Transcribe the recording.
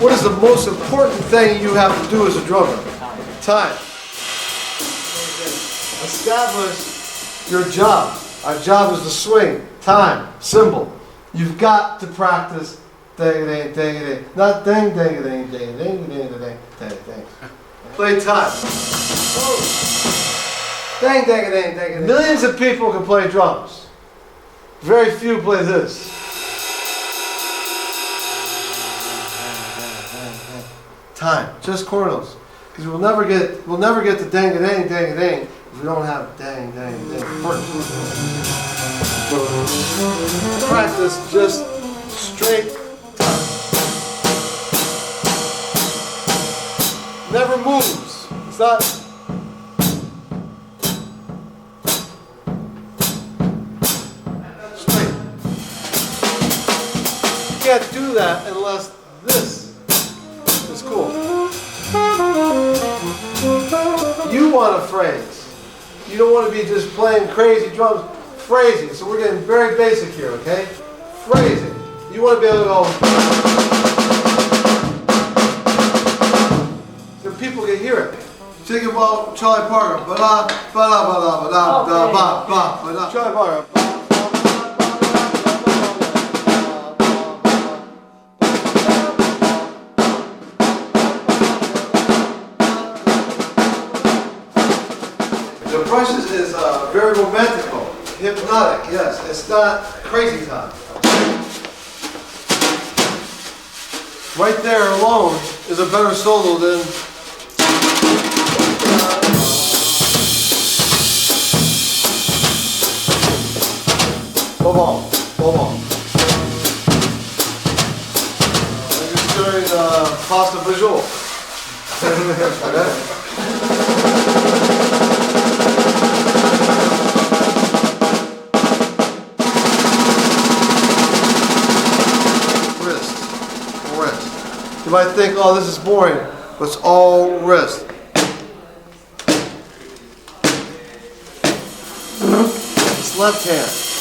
What is the most important thing you have to do as a drummer? Time. Establish your job. Our job is to swing. Time. Symbol. You've got to practice. Ding, ding, ding, ding. Not ding, ding, ding, ding, ding, ding, ding, ding, ding. Play time. Ding, ding, ding, ding, ding. Millions of people can play drums. Very few play this. Time, just chords, because we'll never get the dang dang dang dang if we don't have dang dang dang first. Practice just straight time. Never moves. It's not. Straight. You can't do that unless this. It's cool. You want a phrase. You don't want to be just playing crazy drums. Phrasing. So we're getting very basic here, okay? Phrasing. You want to be able to go. So people can hear it. Think about Charlie Parker. Ba-da, ba-da, ba-da, ba-da, ba-da, ba-da, ba-da. Charlie Parker. The brushes is very romantical, hypnotic, yes. It's not crazy time. Right there alone is a better solo than Boom, boom. I'm just doing pasta visual. You might think, oh, this is boring, but it's all wrist. It's left hand.